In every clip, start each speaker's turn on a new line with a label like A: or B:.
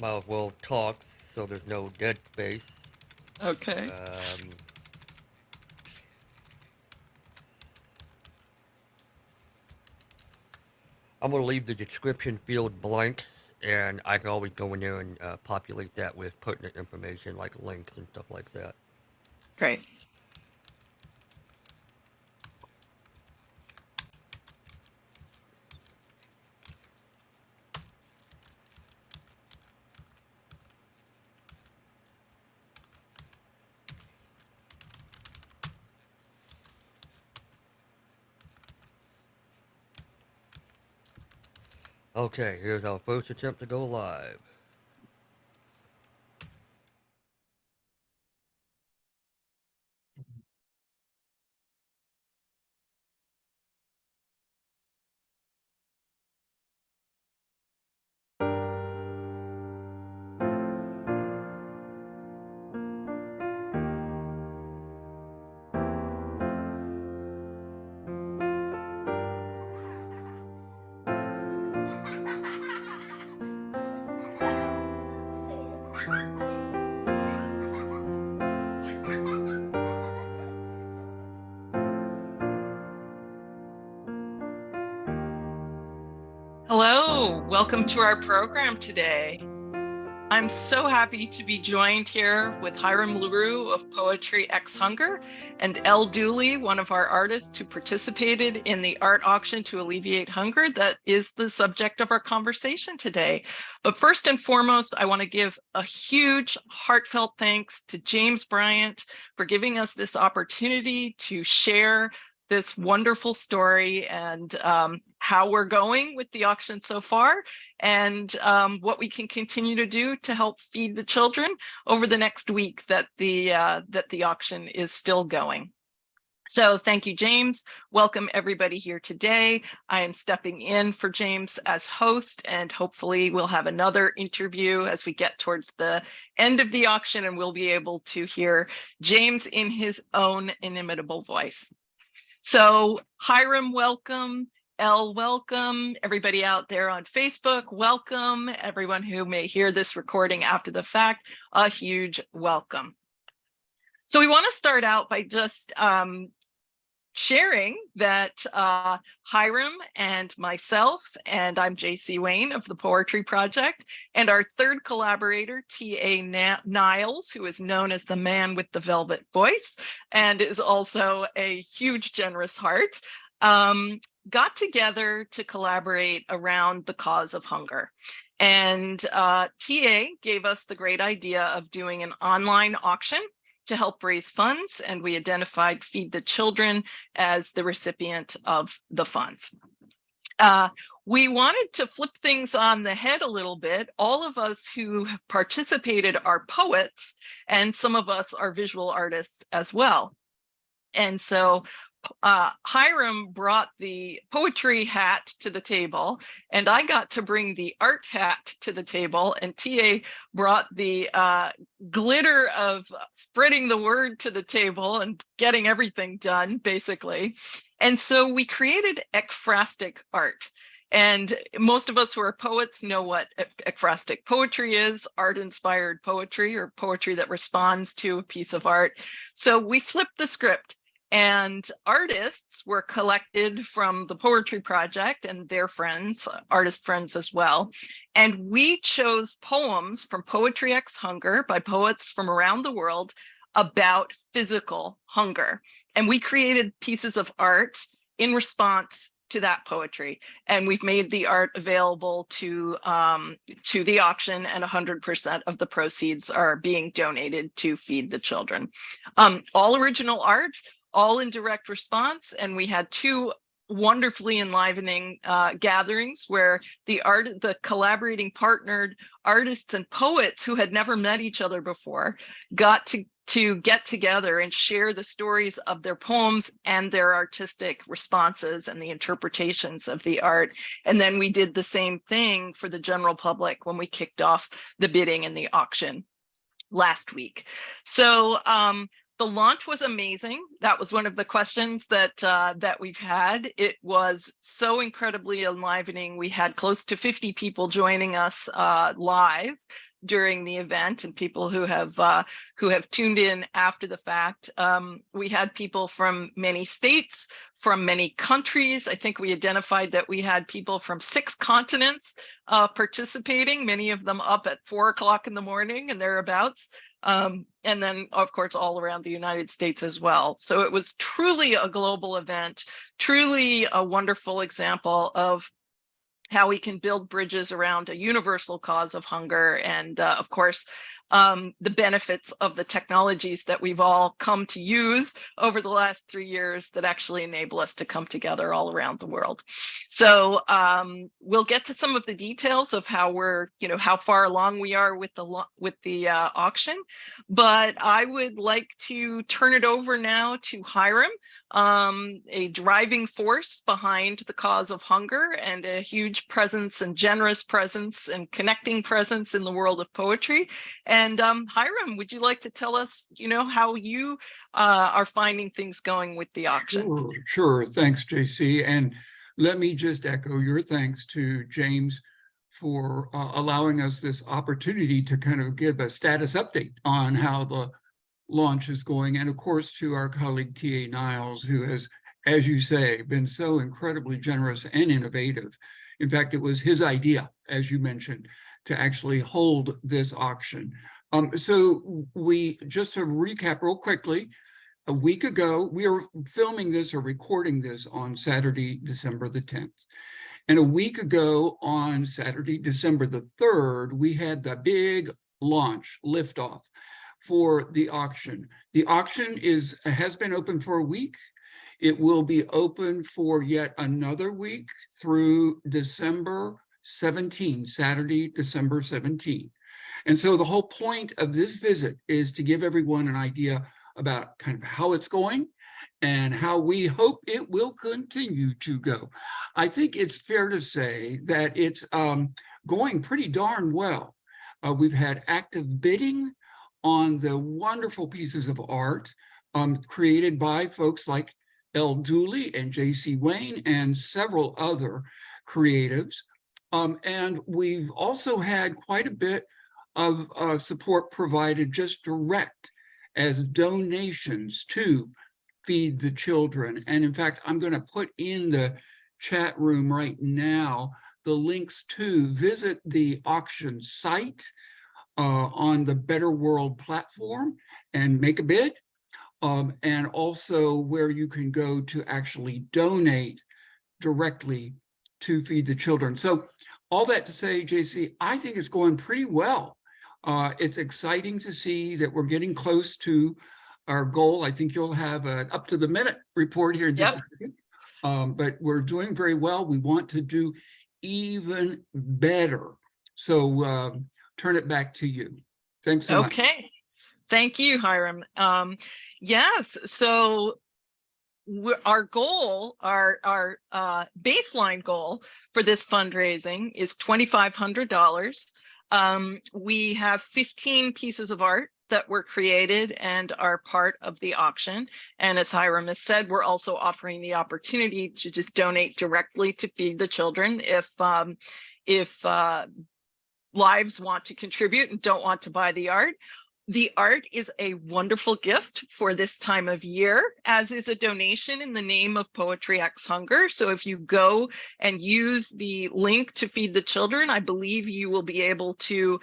A: might as well talk so there's no dead space.
B: Okay.
A: Um, I'm going to leave the description field blank, and I can always go in there and populate that with pertinent information like links and stuff like that.
B: Great.
A: Okay, here's our first attempt to go live.
B: Hello, welcome to our program today. I'm so happy to be joined here with Hiram LaRue of Poetry X Hunger and Elle Dooley, one of our artists who participated in the art auction to alleviate hunger. That is the subject of our conversation today. But first and foremost, I want to give a huge heartfelt thanks to James Bryant for giving us this opportunity to share this wonderful story and how we're going with the auction so far, and what we can continue to do to help feed the children over the next week that the auction is still going. So thank you, James. Welcome everybody here today. I am stepping in for James as host, and hopefully we'll have another interview as we get towards the end of the auction, and we'll be able to hear James in his own inimitable voice. So Hiram, welcome. Elle, welcome. Everybody out there on Facebook, welcome. Everyone who may hear this recording after the fact, a huge welcome. So we want to start out by just sharing that Hiram and myself, and I'm JC Wayne of the Poetry Project, and our third collaborator, T.A. Niles, who is known as the man with the velvet voice and is also a huge, generous heart, got together to collaborate around the cause of hunger. And TA gave us the great idea of doing an online auction to help raise funds, and we identified Feed the Children as the recipient of the funds. We wanted to flip things on the head a little bit. All of us who participated are poets, and some of us are visual artists as well. And so Hiram brought the poetry hat to the table, and I got to bring the art hat to the table, and TA brought the glitter of spreading the word to the table and getting everything done, basically. And so we created ekphrastic art. And most of us who are poets know what ekphrastic poetry is, art-inspired poetry, or poetry that responds to a piece of art. So we flipped the script, and artists were collected from the Poetry Project and their friends, artist friends as well. And we chose poems from Poetry X Hunger by poets from around the world about physical hunger. And we created pieces of art in response to that poetry, and we've made the art available to the auction, and 100% of the proceeds are being donated to Feed the Children. All original art, all in direct response, and we had two wonderfully enlivening gatherings where the collaborating partnered artists and poets who had never met each other before got to get together and share the stories of their poems and their artistic responses and the interpretations of the art. And then we did the same thing for the general public when we kicked off the bidding and the auction last week. So the launch was amazing. That was one of the questions that we've had. It was so incredibly enlivening. We had close to 50 people joining us live. during the event and people who have tuned in after the fact. We had people from many states, from many countries. I think we identified that we had people from 6 continents participating, many of them up at 4 o'clock in the morning and thereabouts. And then, of course, all around the United States as well. So it was truly a global event, truly a wonderful example of how we can build bridges around a universal cause of hunger, and of course, the benefits of the technologies that we've all come to use over the last 3 years that actually enable us to come together all around the world. So we'll get to some of the details of how we're, how far along we are with the auction, but I would like to turn it over now to Hiram, a driving force behind the cause of hunger and a huge presence and generous presence and connecting presence in the world of poetry. And Hiram, would you like to tell us, how you are finding things going with the auction?
C: Sure. Thanks, JC. And let me just echo your thanks to James for allowing us this opportunity to kind of give a status update on how the launch is going. And of course, to our colleague, T.A. Niles, who has, as you say, been so incredibly generous and innovative. In fact, it was his idea, as you mentioned, to actually hold this auction. So we, just to recap real quickly, a week ago, we were filming this or recording this on Saturday, December the 10th. And a week ago on Saturday, December the 3rd, we had the big launch, liftoff for the auction. The auction has been open for a week. It will be open for yet another week through December 17, Saturday, December 17. And so the whole point of this visit is to give everyone an idea about kind of how it's going and how we hope it will continue to go. I think it's fair to say that it's going pretty darn well. We've had active bidding on the wonderful pieces of art created by folks like L. Dooley and J.C. Wayne and several other creatives. And we've also had quite a bit of support provided just direct as donations to Feed the Children. And in fact, I'm going to put in the chat room right now the links to visit the auction site on the Better World platform and make a bid, and also where you can go to actually donate directly to Feed the Children. So all that to say, JC, I think it's going pretty well. It's exciting to see that we're getting close to our goal. I think you'll have an up-to-the-minute report here in just a second. But we're doing very well. We want to do even better. So turn it back to you. Thanks so much.
B: Okay. Thank you, Hiram. Yes, so our goal, our baseline goal for this fundraising is $2,500. We have 15 pieces of art that were created and are part of the auction. And as Hiram has said, we're also offering the opportunity to just donate directly to Feed the Children if lives want to contribute and don't want to buy the art. The art is a wonderful gift for this time of year, as is a donation in the name of Poetry X Hunger. So if you go and use the link to Feed the Children, I believe you will be able to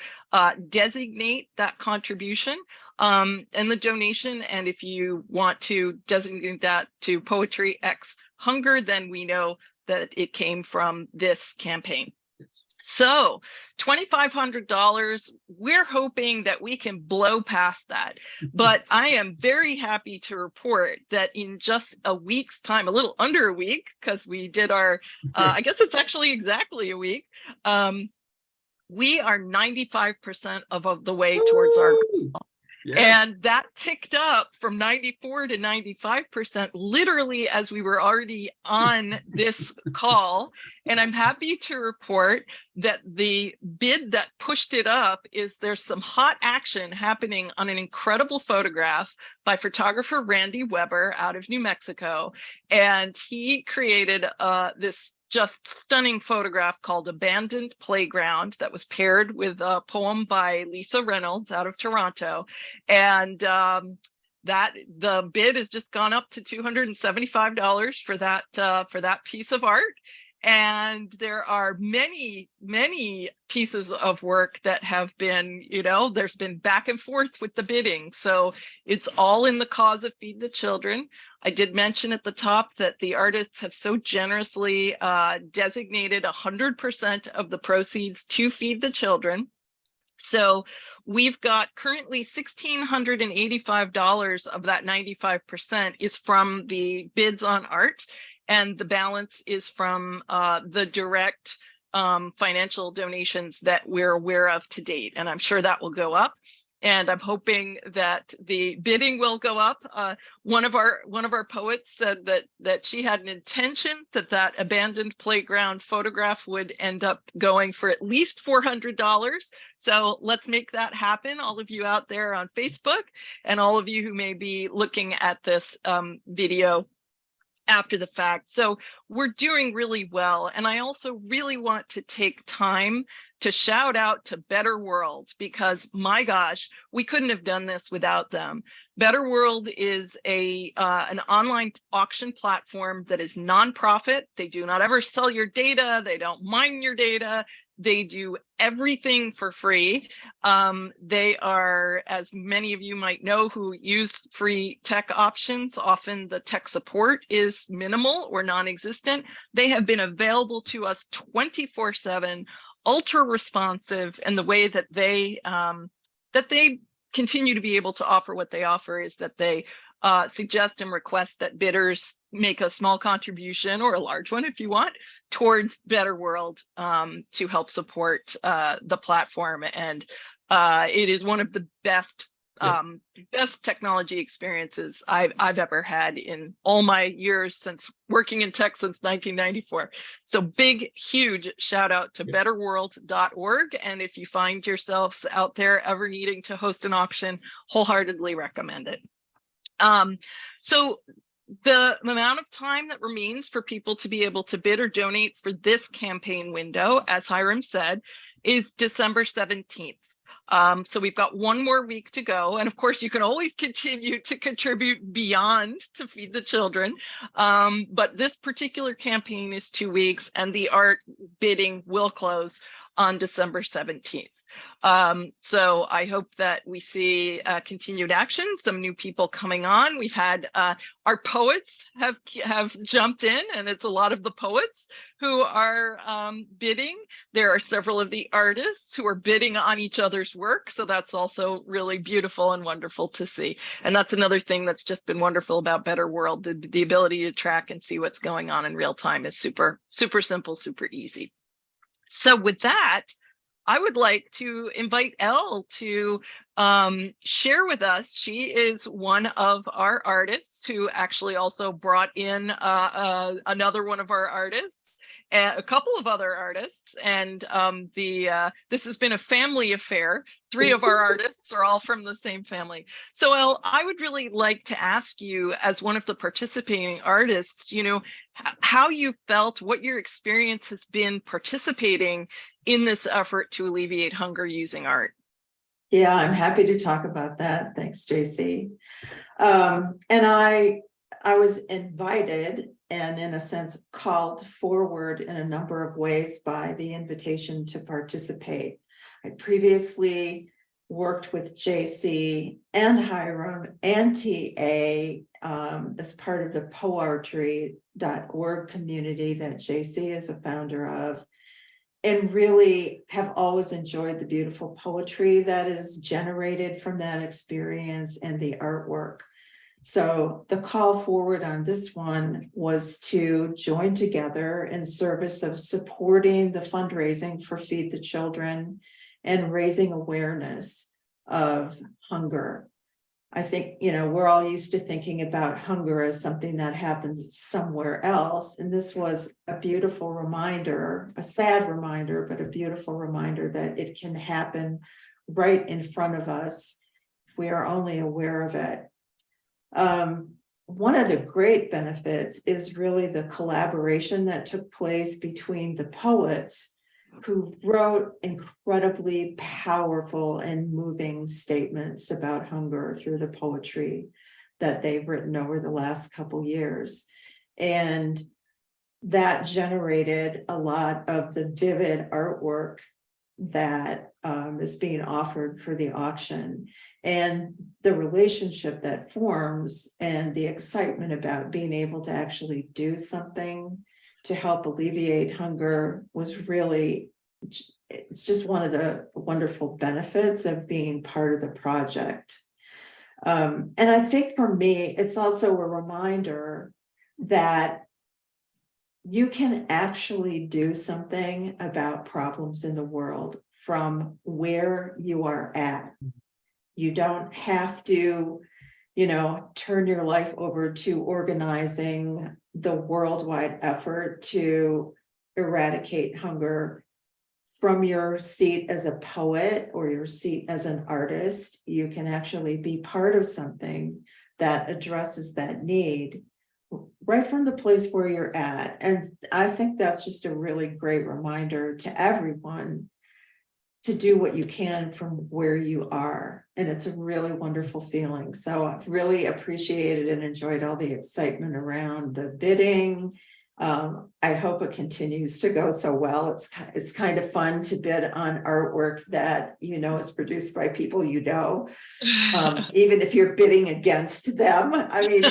B: designate that contribution and the donation. And if you want to designate that to Poetry X Hunger, then we know that it came from this campaign. So $2,500, we're hoping that we can blow past that. But I am very happy to report that in just a week's time, a little under a week, because we did our, I guess it's actually exactly a week, we are 95% of the way towards our goal. Yeah. And that ticked up from 94 to 95%, literally as we were already on this call. And I'm happy to report that the bid that pushed it up is there's some hot action happening on an incredible photograph by photographer Randy Weber out of New Mexico. And he created this just stunning photograph called Abandoned Playground that was paired with a poem by Lisa Reynolds out of Toronto. And that the bid has just gone up to $275 for that piece of art. And there are many pieces of work that have been, there's been back and forth with the bidding. So it's all in the cause of Feed the Children. I did mention at the top that the artists have so generously designated 100% of the proceeds to Feed the Children. So we've got currently $1,685 of that 95% is from the bids on art. And the balance is from the direct financial donations that we're aware of to date. And I'm sure that will go up. And I'm hoping that the bidding will go up. One of our poets said that she had an intention that abandoned playground photograph would end up going for at least $400. So let's make that happen. All of you out there on Facebook and all of you who may be looking at this video after the fact. So we're doing really well. And I also really want to take time to shout out to Better World, because my gosh, we couldn't have done this without them. Better World is an online auction platform that is nonprofit. They do not ever sell your data. They don't mine your data. They do everything for free. They are, as many of you might know who use free tech options, often the tech support is minimal or non-existent. They have been available to us 24/7, ultra responsive, and the way that they continue to be able to offer what they offer is that they suggest and request that bidders make a small contribution, or a large one if you want, towards Better World to help support the platform. And it is one of the best technology experiences I've ever had in all my years since working in tech since 1994. So big, huge shout out to betterworld.org. And if you find yourselves out there ever needing to host an auction, wholeheartedly recommend it. So the amount of time that remains for people to be able to bid or donate for this campaign window, as Hiram said, is December 17th. So we've got one more week to go. And of course, you can always continue to contribute beyond to Feed the Children. But this particular campaign is 2 weeks, and the art bidding will close on December 17th. So I hope that we see continued action, some new people coming on. We've had our poets have jumped in, and it's a lot of the poets who are bidding. There are several of the artists who are bidding on each other's work. So that's also really beautiful and wonderful to see. And that's another thing that's just been wonderful about Better World. The ability to track and see what's going on in real time is super, super simple, super easy. So with that, I would like to invite Elle to share with us. She is one of our artists who actually also brought in another one of our artists, and a couple of other artists, and this has been a family affair. 3 of our artists are all from the same family. So Elle, I would really like to ask you, as one of the participating artists, how you felt, what your experience has been participating in this effort to alleviate hunger using art.
D: Yeah, I'm happy to talk about that. Thanks, JC. And I was invited and, in a sense, called forward in a number of ways by the invitation to participate. I previously worked with JC and Hiram and TA as part of the poetry.org community that JC is a founder of, and really have always enjoyed the beautiful poetry that is generated from that experience and the artwork. So the call forward on this one was to join together in service of supporting the fundraising for Feed the Children and raising awareness of hunger. I think, we're all used to thinking about hunger as something that happens somewhere else. And this was a beautiful reminder, a sad reminder, but a beautiful reminder that it can happen right in front of us if we are only aware of it. one of the great benefits is really the collaboration that took place between the poets who wrote incredibly powerful and moving statements about hunger through the poetry that they've written over the last couple years. And that generated a lot of the vivid artwork that is being offered for the auction, and the relationship that forms and the excitement about being able to actually do something to help alleviate hunger was really, it's just one of the wonderful benefits of being part of the project. And I think for me, it's also a reminder that you can actually do something about problems in the world from where you are at. You don't have to, turn your life over to organizing the worldwide effort to eradicate hunger from your seat as a poet or your seat as an artist. You can actually be part of something that addresses that need right from the place where you're at. And I think that's just a really great reminder to everyone to do what you can from where you are. And it's a really wonderful feeling. So I've really appreciated and enjoyed all the excitement around the bidding. I hope it continues to go so well. It's kind of fun to bid on artwork that is produced by people even if you're bidding against them. I mean,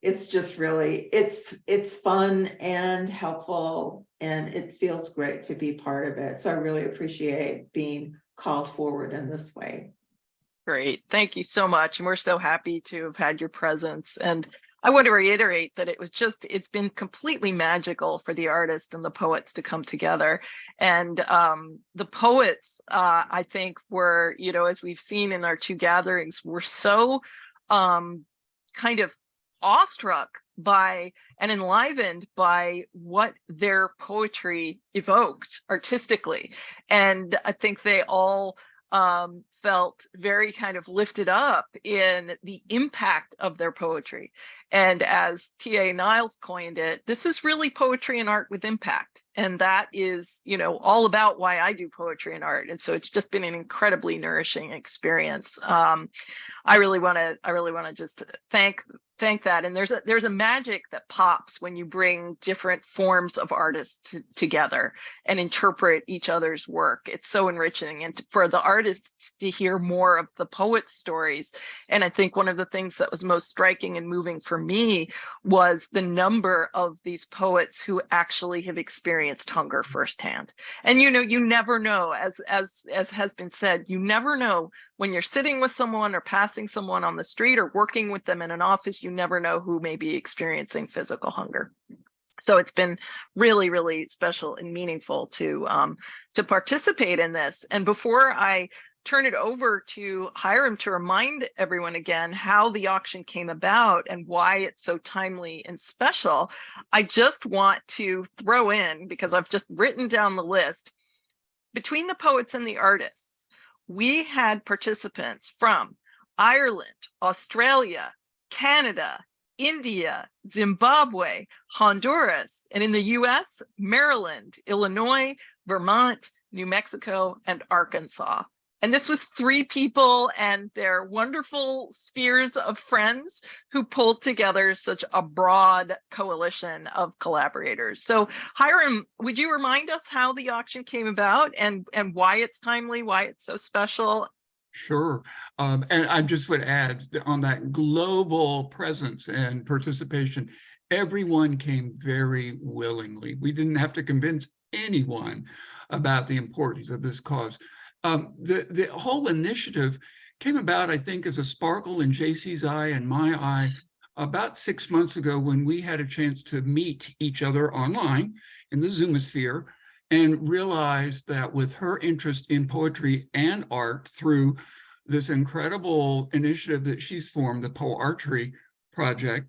D: it's just really it's fun and helpful, and it feels great to be part of it. So I really appreciate being called forward in this way.
B: Great, thank you so much, and we're so happy to have had your presence. And I want to reiterate that it's been completely magical for the artists and the poets to come together. And the poets, I think, were, as we've seen in our two gatherings, were so kind of awestruck by and enlivened by what their poetry evoked artistically. And I think they all felt very kind of lifted up in the impact of their poetry. And as T.A. Niles coined it, this is really poetry and art with impact. And that is, all about why I do poetry and art. And so it's just been an incredibly nourishing experience. I really want to just thank that. And there's a magic that pops when you bring different forms of artists together and interpret each other's work. It's so enriching, and for the artists to hear more of the poets' stories. And I think one of the things that was most striking and moving for me was the number of these poets who actually have experienced hunger firsthand. And you never know, as has been said, you never know when you're sitting with someone or passing someone on the street or working with them in an office. You never know who may be experiencing physical hunger. So it's been really, really special and meaningful to participate in this. And before I turn it over to Hiram to remind everyone again how the auction came about and why it's so timely and special, I just want to throw in, because I've just written down the list, between the poets and the artists, we had participants from Ireland, Australia, Canada, India, Zimbabwe, Honduras, and in the US, Maryland, Illinois, Vermont, New Mexico, and Arkansas. And this was 3 people and their wonderful spheres of friends who pulled together such a broad coalition of collaborators. So Hiram, would you remind us how the auction came about and why it's timely, why it's so special?
C: Sure. And I just would add on that global presence and participation, everyone came very willingly. We didn't have to convince anyone about the importance of this cause. The whole initiative came about, I think, as a sparkle in JC's eye and my eye about 6 months ago when we had a chance to meet each other online in the Zoomosphere and realized that with her interest in poetry and art through this incredible initiative that she's formed, the Po-Archery Project,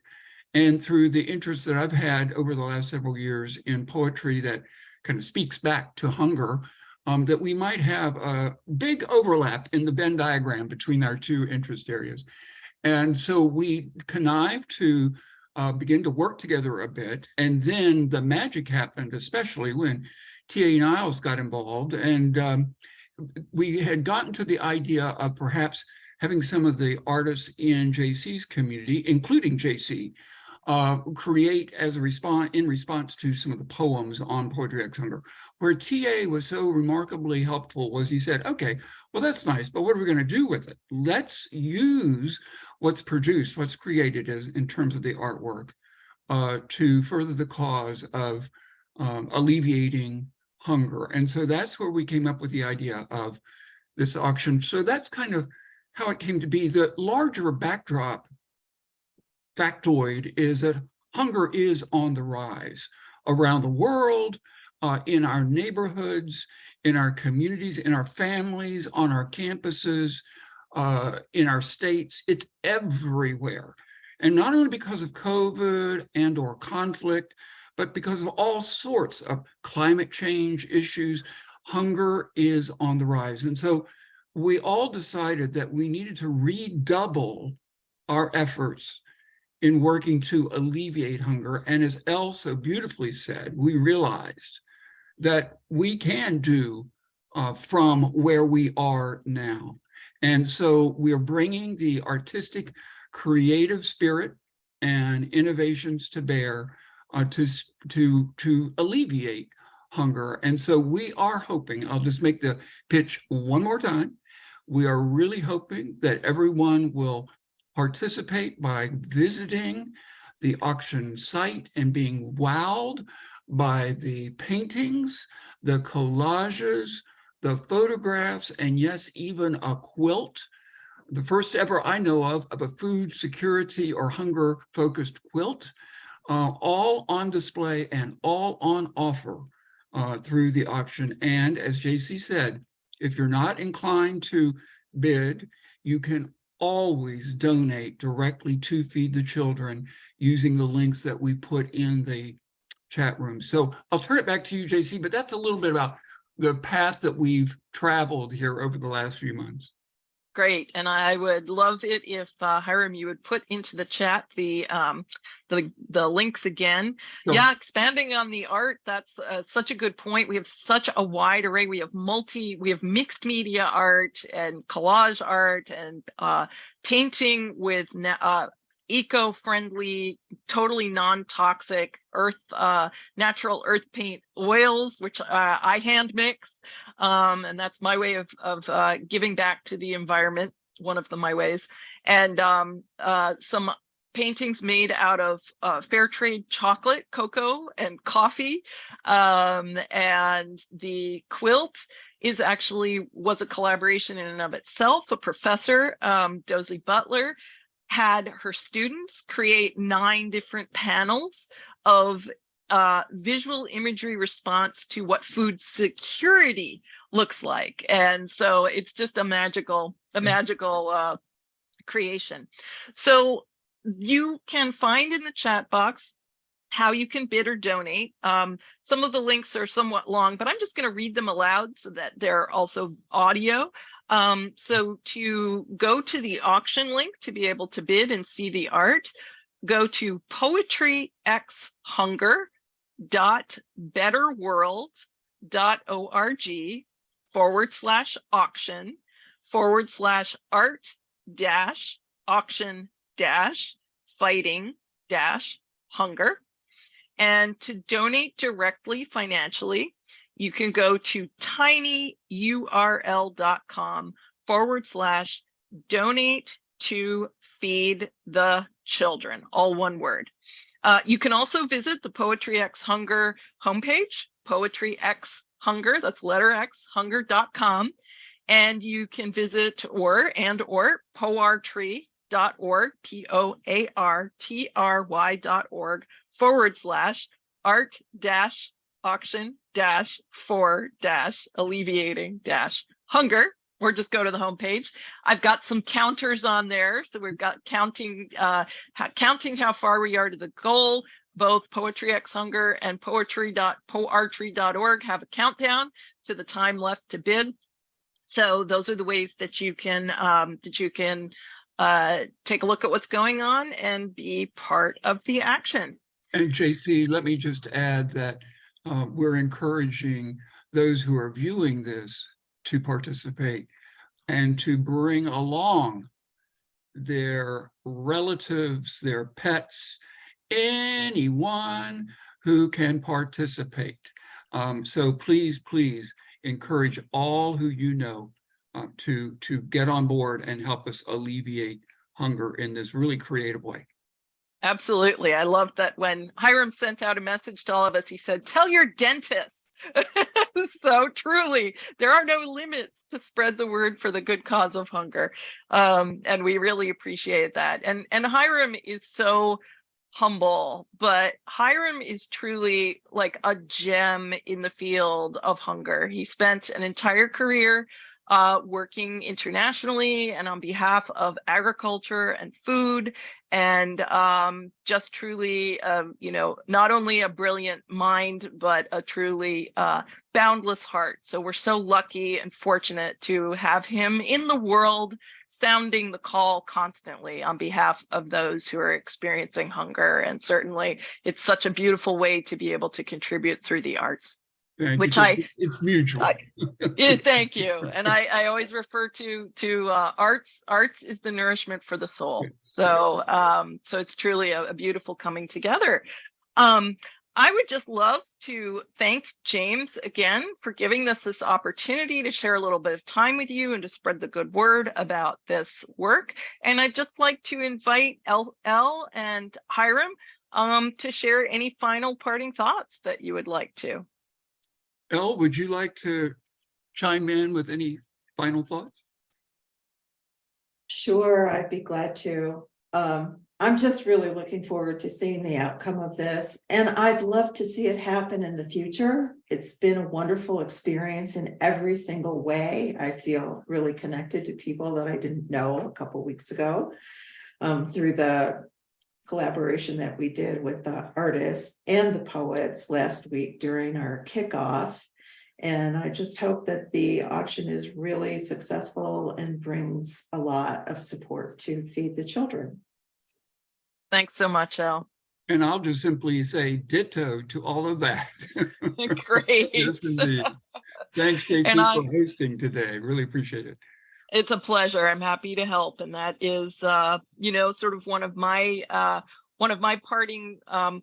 C: and through the interest that I've had over the last several years in poetry that kind of speaks back to hunger, that we might have a big overlap in the Venn diagram between our two interest areas. And so we connived to begin to work together a bit. And then the magic happened, especially when T.A. Niles got involved. And we had gotten to the idea of perhaps having some of the artists in JC's community, including JC, create as a response to some of the poems on Poetry X Hunger. Where TA was so remarkably helpful was he said, okay, well, that's nice, but what are we going to do with it? Let's use what's produced, what's created in terms of the artwork to further the cause of alleviating hunger. And so that's where we came up with the idea of this auction. So that's kind of how it came to be. The larger backdrop factoid is that hunger is on the rise around the world, in our neighborhoods, in our communities, in our families, on our campuses, in our states. It's everywhere. And not only because of COVID and or conflict, but because of all sorts of climate change issues, hunger is on the rise. And so we all decided that we needed to redouble our efforts in working to alleviate hunger. And as Elle so beautifully said, we realized that we can do from where we are now. And so we are bringing the artistic, creative spirit and innovations to bear to alleviate hunger. And so we are hoping, I'll just make the pitch one more time, we are really hoping that everyone will participate by visiting the auction site and being wowed by the paintings, the collages, the photographs, and yes, even a quilt. The first ever I know of a food security or hunger focused quilt, all on display and all on offer through the auction. And as JC said, if you're not inclined to bid, you can always donate directly to Feed the Children using the links that we put in the chat room. So I'll turn it back to you, JC, but that's a little bit about the path that we've traveled here over the last few months.
B: Great, and I would love it if Hiram, you would put into the chat the links again.
C: Sure.
B: Yeah, expanding on the art, that's such a good point. We have such a wide array. We have mixed media art and collage art and painting with eco-friendly, totally non-toxic natural earth paint oils, which I hand mix. And that's my way of giving back to the environment, one of my ways. And some paintings made out of fair trade chocolate, cocoa, and coffee. And the quilt was a collaboration in and of itself. A professor, Dozie Butler, had her students create 9 different panels of visual imagery response to what food security looks like. And so it's just a magical creation. So you can find in the chat box how you can bid or donate. Some of the links are somewhat long, but I'm just going to read them aloud so that they're also audio. So to go to the auction link to be able to bid and see the art, go to poetryxhunger.org/art-auction-fighting-hunger. And to donate directly financially, you can go to tinyurl.com/donate to Feed the Children, all one word. You can also visit the Poetry X Hunger homepage, Poetry X Hunger, that's letter X, hunger.com. And you can visit or poartry.org, POARTRY.org/art-auction-for-alleviating-hunger, or just go to the homepage. I've got some counters on there. So we've got counting how far we are to the goal. Both Poetry X Hunger and poartry.org have a countdown to the time left to bid. So those are the ways that you can take a look at what's going on and be part of the action.
C: And JC, let me just add that we're encouraging those who are viewing this to participate and to bring along their relatives, their pets, anyone who can participate. So please, please encourage all who you know to get on board and help us alleviate hunger in this really creative way.
B: Absolutely. I love that when Hiram sent out a message to all of us, he said, tell your dentist. So truly, there are no limits to spread the word for the good cause of hunger. And we really appreciate that. And Hiram is so humble, but Hiram is truly like a gem in the field of hunger. He spent an entire career working internationally and on behalf of agriculture and food, and just truly, not only a brilliant mind, but a truly boundless heart. So we're so lucky and fortunate to have him in the world, sounding the call constantly on behalf of those who are experiencing hunger. And certainly it's such a beautiful way to be able to contribute through the arts. Which
C: it's mutual.
B: Thank you. And I always refer to arts. Arts is the nourishment for the soul. So so it's truly a beautiful coming together. I would just love to thank James again for giving us this opportunity to share a little bit of time with you and to spread the good word about this work. And I'd just like to invite Elle and Hiram to share any final parting thoughts that you would like to.
C: Elle, would you like to chime in with any final thoughts?
D: Sure, I'd be glad to. I'm just really looking forward to seeing the outcome of this, and I'd love to see it happen in the future. It's been a wonderful experience in every single way. I feel really connected to people that I didn't know a couple weeks ago through the collaboration that we did with the artists and the poets last week during our kickoff. And I just hope that the auction is really successful and brings a lot of support to feed the children.
B: Thanks so much, Elle.
C: And I'll just simply say ditto to all of that.
B: Great.
C: Yes, indeed. Thanks, JC, for hosting today. Really appreciate it.
B: It's a pleasure. I'm happy to help. And that is, sort of one of my parting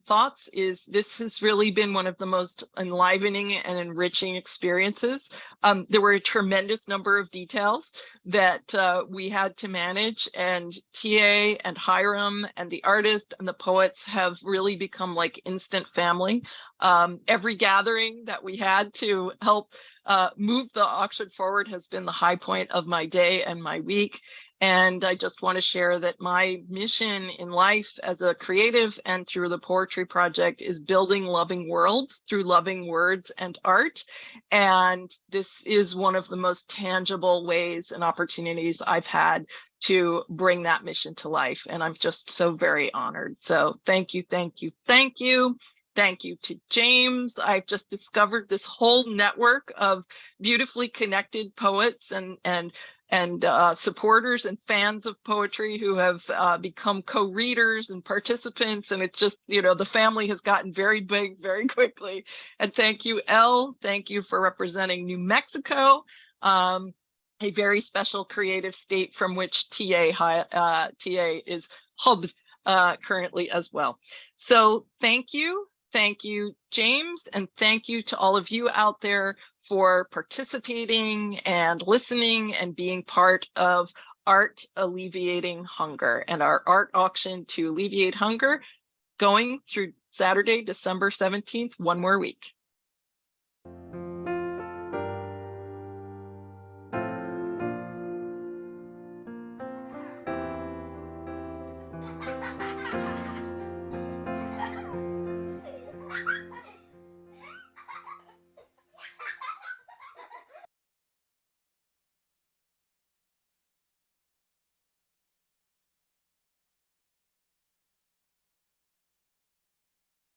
B: thoughts is this has really been one of the most enlivening and enriching experiences. There were a tremendous number of details that we had to manage, and TA and Hiram and the artist and the poets have really become like instant family. Every gathering that we had to help move the auction forward has been the high point of my day and my week. And I just want to share that my mission in life as a creative and through the Poetry Project is building loving worlds through loving words and art. And this is one of the most tangible ways and opportunities I've had to bring that mission to life. And I'm just so very honored. So thank you, thank you, thank you. Thank you to James. I've just discovered this whole network of beautifully connected poets and supporters and fans of poetry who have become co-readers and participants. And it's just, the family has gotten very big very quickly. And thank you, Elle. Thank you for representing New Mexico, a very special creative state from which TA is hubbed currently as well. So thank you. Thank you, James, and thank you to all of you out there for participating and listening and being part of Art Alleviating Hunger and our art auction to alleviate hunger going through Saturday, December 17th, one more week.